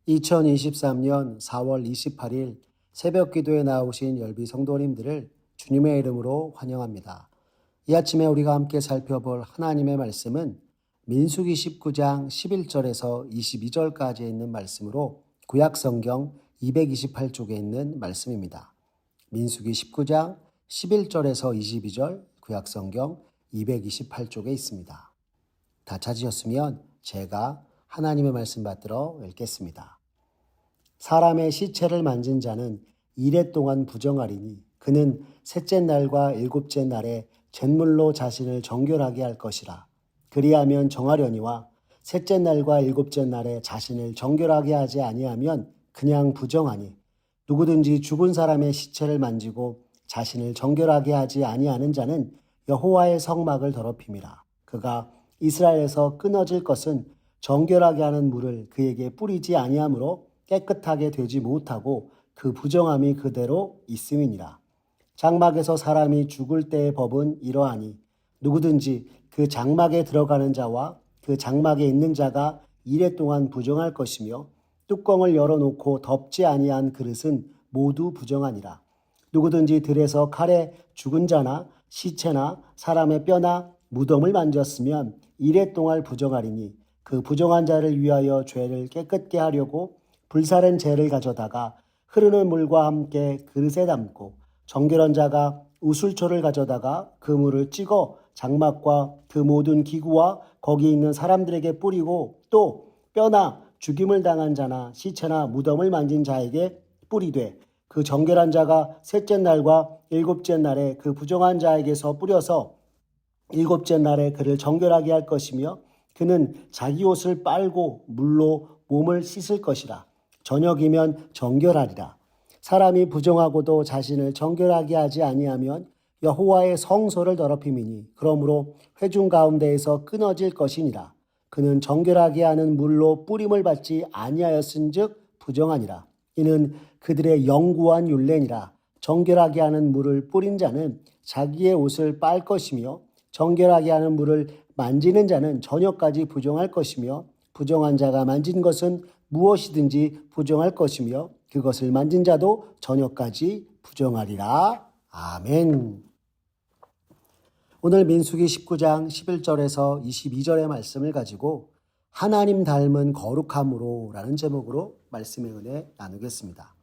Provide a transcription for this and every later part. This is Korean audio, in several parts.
2023년 4월 28일 새벽 기도에 나오신 열비 성도님들을 주님의 이름으로 환영합니다. 이 아침에 우리가 함께 살펴볼 하나님의 말씀은 민수기 19장 11절에서 22절까지 있는 말씀으로 구약성경 228쪽에 있는 말씀입니다. 민수기 19장 11절에서 22절 구약성경 228쪽에 있습니다. 다 찾으셨으면 제가 하나님의 말씀 받들어 읽겠습니다. 사람의 시체를 만진 자는 이레 동안 부정하리니 그는 셋째 날과 일곱째 날에 잿물로 자신을 정결하게 할 것이라. 그리하면 정하려니와 셋째 날과 일곱째 날에 자신을 정결하게 하지 아니하면 그냥 부정하니 누구든지 죽은 사람의 시체를 만지고 자신을 정결하게 하지 아니하는 자는 여호와의 성막을 더럽힘이라. 그가 이스라엘에서 끊어질 것은 정결하게 하는 물을 그에게 뿌리지 아니하므로 깨끗하게 되지 못하고 그 부정함이 그대로 있음이니라. 장막에서 사람이 죽을 때의 법은 이러하니 누구든지 그 장막에 들어가는 자와 그 장막에 있는 자가 이레 동안 부정할 것이며 뚜껑을 열어놓고 덮지 아니한 그릇은 모두 부정하니라. 누구든지 들에서 칼에 죽은 자나 시체나 사람의 뼈나 무덤을 만졌으면 이레 동안 부정하리니 그 부정한 자를 위하여 죄를 깨끗게 하려고 불사른 재를 가져다가 흐르는 물과 함께 그릇에 담고 정결한 자가 우슬초를 가져다가 그 물을 찍어 장막과 그 모든 기구와 거기 있는 사람들에게 뿌리고 또 뼈나 죽임을 당한 자나 시체나 무덤을 만진 자에게 뿌리되 그 정결한 자가 셋째 날과 일곱째 날에 그 부정한 자에게서 뿌려서 일곱째 날에 그를 정결하게 할 것이며 그는 자기 옷을 빨고 물로 몸을 씻을 것이라. 저녁이면 정결하리라. 사람이 부정하고도 자신을 정결하게 하지 아니하면 여호와의 성소를 더럽힘이니 그러므로 회중 가운데에서 끊어질 것이니라. 그는 정결하게 하는 물로 뿌림을 받지 아니하였은즉 부정하니라. 이는 그들의 영구한 율례니라. 정결하게 하는 물을 뿌린 자는 자기의 옷을 빨 것이며 정결하게 하는 물을 만지는 자는 저녁까지 부정할 것이며 부정한 자가 만진 것은 무엇이든지 부정할 것이며 그것을 만진 자도 저녁까지 부정하리라. 아멘. 오늘 민수기 19장 11절에서 22절의 말씀을 가지고 하나님 닮은 거룩함으로 라는 제목으로 말씀의 은혜 나누겠습니다.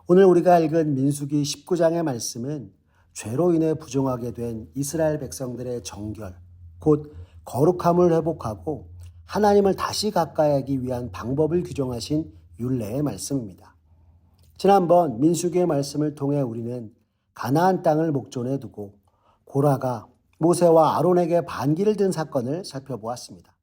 오늘 우리가 읽은 민수기 19장의 말씀은 죄로 인해 부정하게 된 이스라엘 백성들의 정결, 곧 거룩함을 회복하고 하나님을 다시 가까이 하기 위한 방법을 규정하신 율례의 말씀입니다. 지난번 민수기의 말씀을 통해 우리는 가나안 땅을 목전에 두고 고라가 모세와 아론에게 반기를 든 사건을 살펴보았습니다.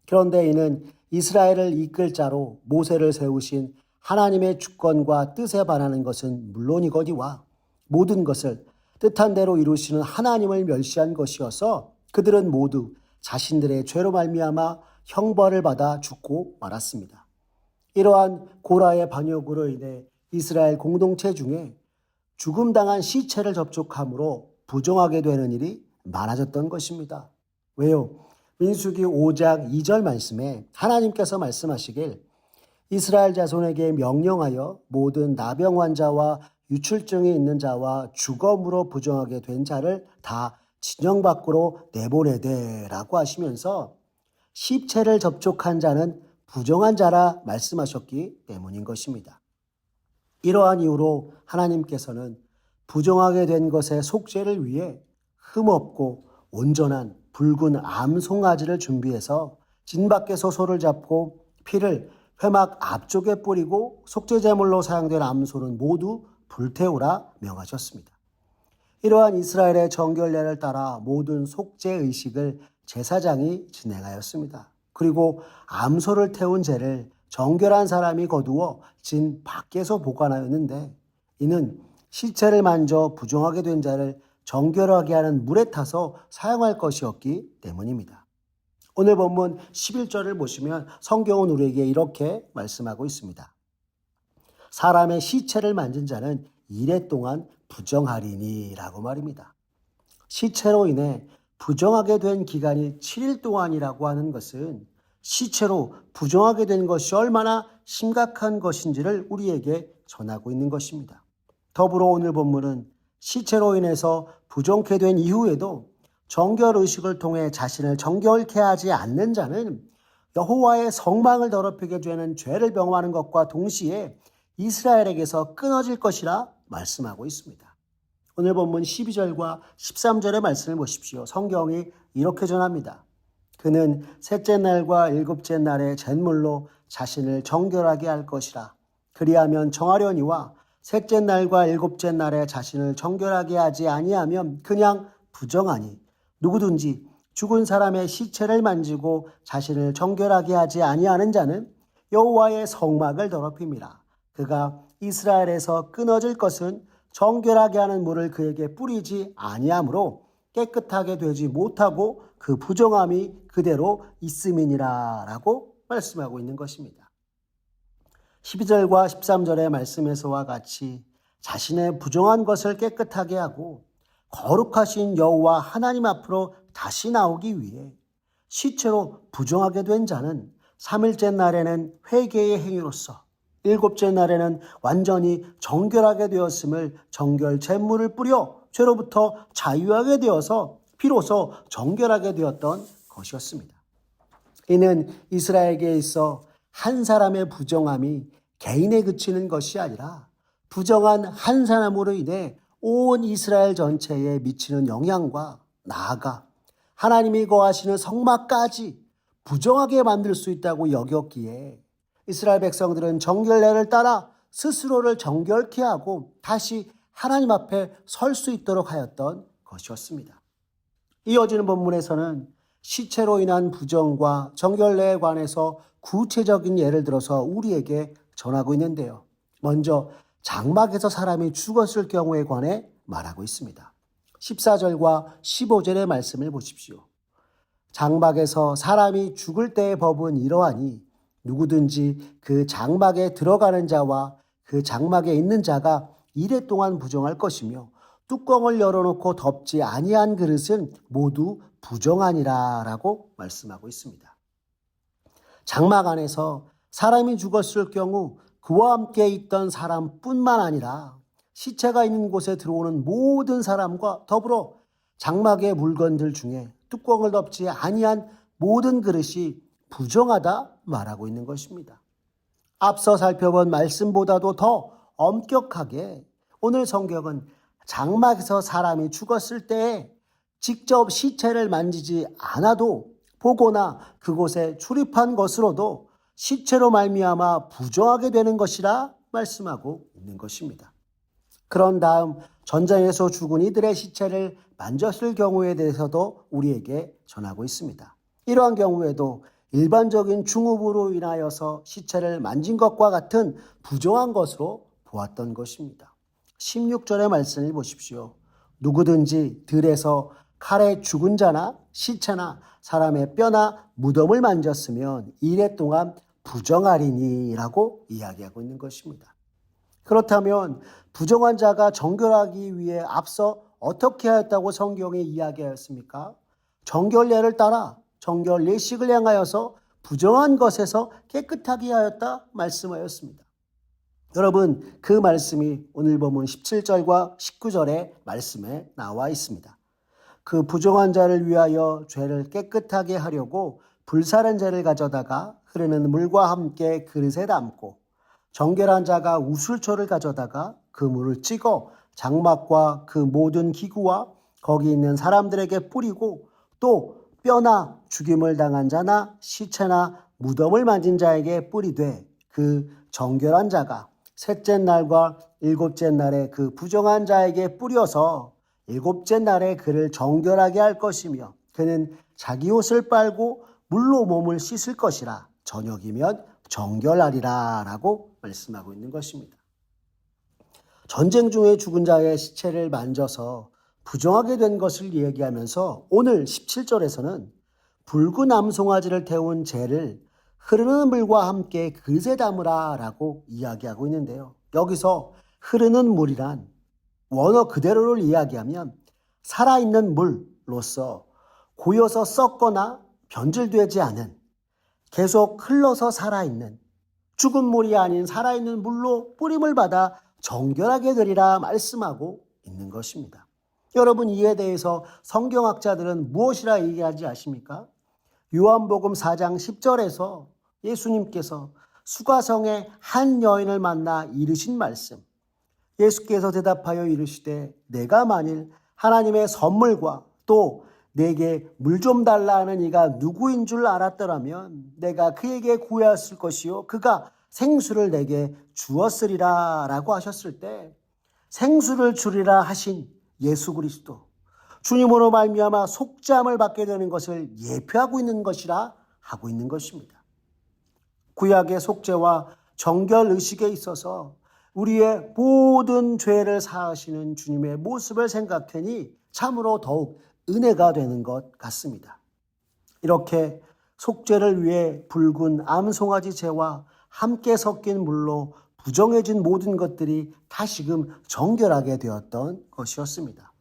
그런데 이는 이스라엘을 이끌 자로 모세를 세우신 하나님의 주권과 뜻에 반하는 것은 물론이거니와 모든 것을 뜻한 대로 이루시는 하나님을 멸시한 것이어서 그들은 모두 자신들의 죄로 말미암아 형벌을 받아 죽고 말았습니다. 이러한 고라의 반역으로 인해 이스라엘 공동체 중에 죽음당한 시체를 접촉함으로 부정하게 되는 일이 많아졌던 것입니다. 왜요? 민수기 5장 2절 말씀에 하나님께서 말씀하시길 이스라엘 자손에게 명령하여 모든 나병 환자와 유출증이 있는 자와 주검으로 부정하게 된 자를 다 진영 밖으로 내보내되라고 하시면서 시체를 접촉한 자는 부정한 자라 말씀하셨기 때문인 것입니다. 이러한 이유로 하나님께서는 부정하게 된 것의 속죄를 위해 흠없고 온전한 붉은 암송아지를 준비해서 진 밖에서 소를 잡고 피를 회막 앞쪽에 뿌리고 속죄제물로 사용된 암소는 모두 불태우라 명하셨습니다. 이러한 이스라엘의 정결례를 따라 모든 속죄 의식을 제사장이 진행하였습니다. 그리고 암소를 태운 재를 정결한 사람이 거두어 진 밖에서 보관하였는데 이는 시체를 만져 부정하게 된 자를 정결하게 하는 물에 타서 사용할 것이었기 때문입니다. 오늘 본문 11절을 보시면 성경은 우리에게 이렇게 말씀하고 있습니다. 사람의 시체를 만진 자는 이레 동안 부정하리니 라고 말입니다. 시체로 인해 부정하게 된 기간이 7일 동안이라고 하는 것은 시체로 부정하게 된 것이 얼마나 심각한 것인지를 우리에게 전하고 있는 것입니다. 더불어 오늘 본문은 시체로 인해서 부정케 된 이후에도 정결의식을 통해 자신을 정결케 하지 않는 자는 여호와의 성망을 더럽히게 되는 죄를 병하는 것과 동시에 이스라엘에게서 끊어질 것이라 말씀하고 있습니다. 오늘 본문 12절과 13절의 말씀을 보십시오. 성경이 이렇게 전합니다. 그는 셋째 날과 일곱째 날에 잿물로 자신을 정결하게 할 것이라. 그리하면 정하려니와 셋째 날과 일곱째 날에 자신을 정결하게 하지 아니하면 그냥 부정하니 누구든지 죽은 사람의 시체를 만지고 자신을 정결하게 하지 아니하는 자는 여호와의 성막을 더럽힙니다. 그가 이스라엘에서 끊어질 것은 정결하게 하는 물을 그에게 뿌리지 아니하므로 깨끗하게 되지 못하고 그 부정함이 그대로 있음이니라 라고 말씀하고 있는 것입니다. 12절과 13절의 말씀에서와 같이 자신의 부정한 것을 깨끗하게 하고 거룩하신 여호와 하나님 앞으로 다시 나오기 위해 시체로 부정하게 된 자는 3일째 날에는 회개의 행위로서 일곱째 날에는 완전히 정결하게 되었음을 정결 잿물을 뿌려 죄로부터 자유하게 되어서 비로소 정결하게 되었던 것이었습니다. 이는 이스라엘에게 있어 한 사람의 부정함이 개인에 그치는 것이 아니라 부정한 한 사람으로 인해 온 이스라엘 전체에 미치는 영향과 나아가 하나님이 거하시는 성막까지 부정하게 만들 수 있다고 여겼기에 이스라엘 백성들은 정결례를 따라 스스로를 정결케 하고 다시 하나님 앞에 설 수 있도록 하였던 것이었습니다. 이어지는 본문에서는 시체로 인한 부정과 정결례에 관해서 구체적인 예를 들어서 우리에게 전하고 있는데요. 먼저 장막에서 사람이 죽었을 경우에 관해 말하고 있습니다. 14절과 15절의 말씀을 보십시오. 장막에서 사람이 죽을 때의 법은 이러하니 누구든지 그 장막에 들어가는 자와 그 장막에 있는 자가 이레 동안 부정할 것이며 뚜껑을 열어놓고 덮지 아니한 그릇은 모두 부정하니라 라고 말씀하고 있습니다. 장막 안에서 사람이 죽었을 경우 그와 함께 있던 사람뿐만 아니라 시체가 있는 곳에 들어오는 모든 사람과 더불어 장막의 물건들 중에 뚜껑을 덮지 아니한 모든 그릇이 부정하다 말하고 있는 것입니다. 앞서 살펴본 말씀보다도 더 엄격하게 오늘 성경은 장막에서 사람이 죽었을 때에 직접 시체를 만지지 않아도 보거나 그곳에 출입한 것으로도 시체로 말미암아 부정하게 되는 것이라 말씀하고 있는 것입니다. 그런 다음 전쟁에서 죽은 이들의 시체를 만졌을 경우에 대해서도 우리에게 전하고 있습니다. 이러한 경우에도 일반적인 중후부로 인하여서 시체를 만진 것과 같은 부정한 것으로 보았던 것입니다. 16절의 말씀을 보십시오. 누구든지 들에서 칼에 죽은 자나 시체나 사람의 뼈나 무덤을 만졌으면 이래 동안 부정하리니 라고 이야기하고 있는 것입니다. 그렇다면 부정한 자가 정결하기 위해 앞서 어떻게 하였다고 성경이 이야기하였습니까? 정결례를 따라 정결 예식을 행하여서 부정한 것에서 깨끗하게 하였다 말씀하였습니다. 여러분, 그 말씀이 오늘 본문 17절과 19절의 말씀에 나와 있습니다. 그 부정한 자를 위하여 죄를 깨끗하게 하려고 불사른 재를 가져다가 흐르는 물과 함께 그릇에 담고 정결한 자가 우슬초를 가져다가 그 물을 찍어 장막과 그 모든 기구와 거기 있는 사람들에게 뿌리고 또 뼈나 죽임을 당한 자나 시체나 무덤을 만진 자에게 뿌리되 그 정결한 자가 셋째 날과 일곱째 날에 그 부정한 자에게 뿌려서 일곱째 날에 그를 정결하게 할 것이며 그는 자기 옷을 빨고 물로 몸을 씻을 것이라 저녁이면 정결하리라 라고 말씀하고 있는 것입니다. 전쟁 중에 죽은 자의 시체를 만져서 부정하게 된 것을 얘기하면서 오늘 17절에서는 붉은 암송아지를 태운 재를 흐르는 물과 함께 그릇에 담으라 라고 이야기하고 있는데요. 여기서 흐르는 물이란 원어 그대로를 이야기하면 살아있는 물로서 고여서 썩거나 변질되지 않은 계속 흘러서 살아있는, 죽은 물이 아닌 살아있는 물로 뿌림을 받아 정결하게 되리라 말씀하고 있는 것입니다. 여러분, 이에 대해서 성경학자들은 무엇이라 얘기하지 아십니까? 요한복음 4장 10절에서 예수님께서 수가성의 한 여인을 만나 이르신 말씀, 예수께서 대답하여 이르시되 내가 만일 하나님의 선물과 또 내게 물 좀 달라 하는 이가 누구인 줄 알았더라면 내가 그에게 구하였을 것이요 그가 생수를 내게 주었으리라 라고 하셨을 때, 생수를 주리라 하신 예수 그리스도, 주님으로 말미암아 속죄함을 받게 되는 것을 예표하고 있는 것이라 하고 있는 것입니다. 구약의 속죄와 정결 의식에 있어서 우리의 모든 죄를 사하시는 주님의 모습을 생각하니 참으로 더욱 은혜가 되는 것 같습니다. 이렇게 속죄를 위해 붉은 암송아지 재와 함께 섞인 물로 부정해진 모든 것들이 다시금 정결하게 되었던 것이었습니다.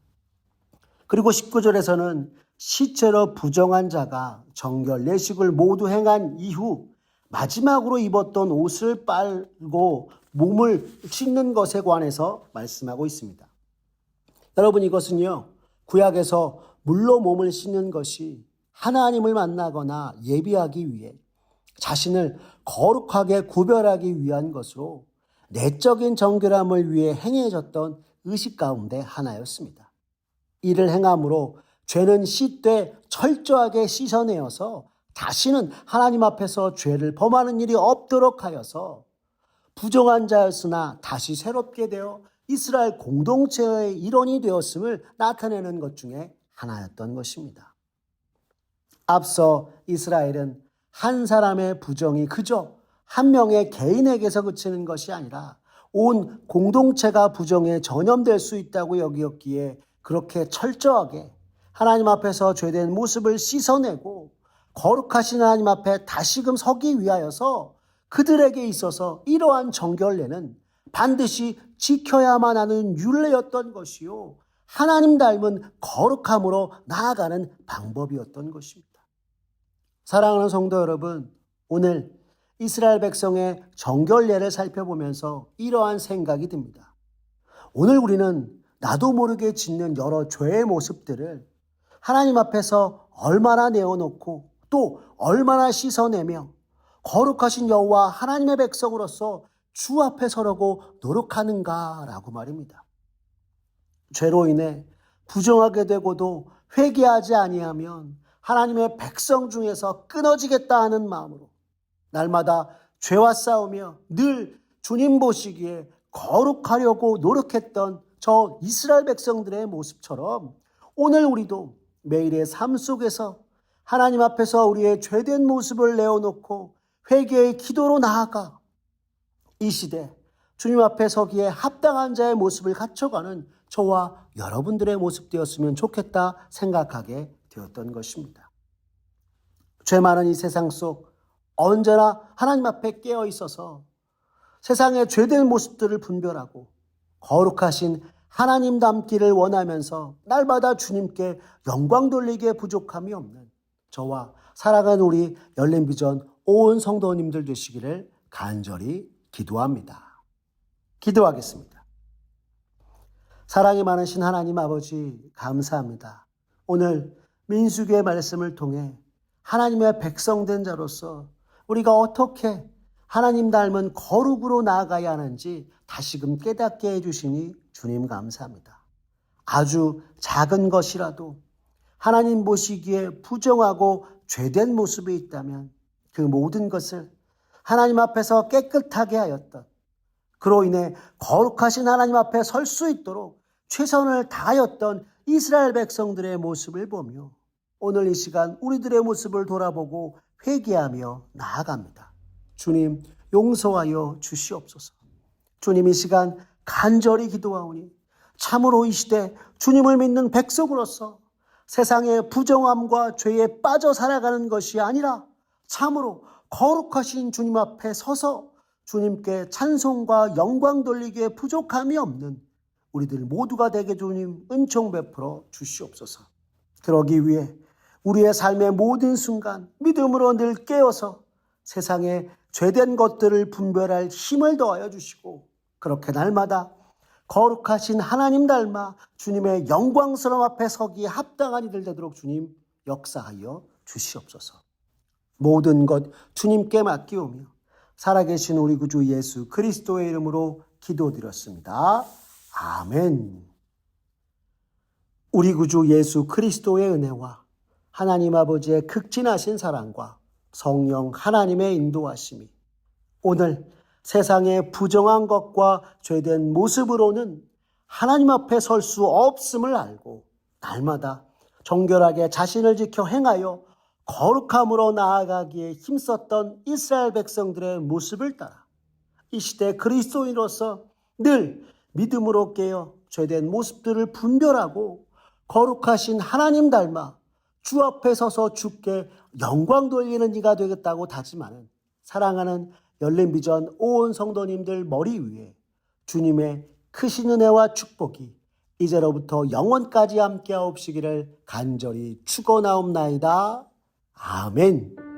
그리고 19절에서는 시체로 부정한 자가 정결 내식을 모두 행한 이후 마지막으로 입었던 옷을 빨고 몸을 씻는 것에 관해서 말씀하고 있습니다. 여러분, 이것은요, 구약에서 물로 몸을 씻는 것이 하나님을 만나거나 예비하기 위해 자신을 거룩하게 구별하기 위한 것으로 내적인 정결함을 위해 행해졌던 의식 가운데 하나였습니다. 이를 행함으로 죄는 씻되 철저하게 씻어내어서 다시는 하나님 앞에서 죄를 범하는 일이 없도록 하여서 부정한 자였으나 다시 새롭게 되어 이스라엘 공동체의 일원이 되었음을 나타내는 것 중에 하나였던 것입니다. 앞서 이스라엘은 한 사람의 부정이 그저 한 명의 개인에게서 그치는 것이 아니라 온 공동체가 부정에 전염될 수 있다고 여기었기에 그렇게 철저하게 하나님 앞에서 죄된 모습을 씻어내고 거룩하신 하나님 앞에 다시금 서기 위하여서 그들에게 있어서 이러한 정결례는 반드시 지켜야만 하는 율례였던 것이요, 하나님 닮은 거룩함으로 나아가는 방법이었던 것입니다. 사랑하는 성도 여러분, 오늘 이스라엘 백성의 정결례를 살펴보면서 이러한 생각이 듭니다. 오늘 우리는 나도 모르게 짓는 여러 죄의 모습들을 하나님 앞에서 얼마나 내어놓고 또 얼마나 씻어내며 거룩하신 여호와 하나님의 백성으로서 주 앞에 서려고 노력하는가라고 말입니다. 죄로 인해 부정하게 되고도 회개하지 아니하면 하나님의 백성 중에서 끊어지겠다 하는 마음으로 날마다 죄와 싸우며 늘 주님 보시기에 거룩하려고 노력했던 저 이스라엘 백성들의 모습처럼 오늘 우리도 매일의 삶 속에서 하나님 앞에서 우리의 죄된 모습을 내어놓고 회개의 기도로 나아가 이 시대 주님 앞에 서기에 합당한 자의 모습을 갖춰가는 저와 여러분들의 모습 되었으면 좋겠다 생각하게 되었던 것입니다. 죄 많은 이 세상 속 언제나 하나님 앞에 깨어 있어서 세상의 죄된 모습들을 분별하고 거룩하신 하나님 닮기를 원하면서 날마다 주님께 영광 돌리기에 부족함이 없는 저와 사랑하는 우리 열린비전 온 성도님들 되시기를 간절히 기도합니다. 기도하겠습니다. 사랑이 많으신 하나님 아버지, 감사합니다. 오늘 민수기의 말씀을 통해 하나님의 백성된 자로서 우리가 어떻게 하나님 닮은 거룩으로 나아가야 하는지 다시금 깨닫게 해주시니 주님 감사합니다. 아주 작은 것이라도 하나님 보시기에 부정하고 죄된 모습이 있다면 그 모든 것을 하나님 앞에서 깨끗하게 하였던, 그로 인해 거룩하신 하나님 앞에 설 수 있도록 최선을 다하였던 이스라엘 백성들의 모습을 보며 오늘 이 시간 우리들의 모습을 돌아보고 회개하며 나아갑니다. 주님, 용서하여 주시옵소서. 주님, 이 시간 간절히 기도하오니 참으로 이 시대 주님을 믿는 백성으로서 세상의 부정함과 죄에 빠져 살아가는 것이 아니라 참으로 거룩하신 주님 앞에 서서 주님께 찬송과 영광 돌리기에 부족함이 없는 우리들 모두가 되게 주님 은총 베풀어 주시옵소서. 그러기 위해 우리의 삶의 모든 순간 믿음으로 늘 깨어서 세상에 죄된 것들을 분별할 힘을 더하여 주시고 그렇게 날마다 거룩하신 하나님 닮아 주님의 영광스러움 앞에 서기에 합당한 이들 되도록 주님 역사하여 주시옵소서. 모든 것 주님께 맡기오며 살아계신 우리 구주 예수 그리스도의 이름으로 기도드렸습니다. 아멘. 우리 구주 예수 그리스도의 은혜와 하나님 아버지의 극진하신 사랑과 성령 하나님의 인도하심이 오늘 세상의 부정한 것과 죄된 모습으로는 하나님 앞에 설 수 없음을 알고 날마다 정결하게 자신을 지켜 행하여 거룩함으로 나아가기에 힘썼던 이스라엘 백성들의 모습을 따라 이 시대 그리스도인으로서 늘 믿음으로 깨어 죄된 모습들을 분별하고 거룩하신 하나님 닮아 주 앞에 서서 주께 영광 돌리는 이가 되겠다고 다짐하는 사랑하는 열린비전 온 성도님들 머리 위에 주님의 크신 은혜와 축복이 이제로부터 영원까지 함께하옵시기를 간절히 축원하옵나이다. 아멘.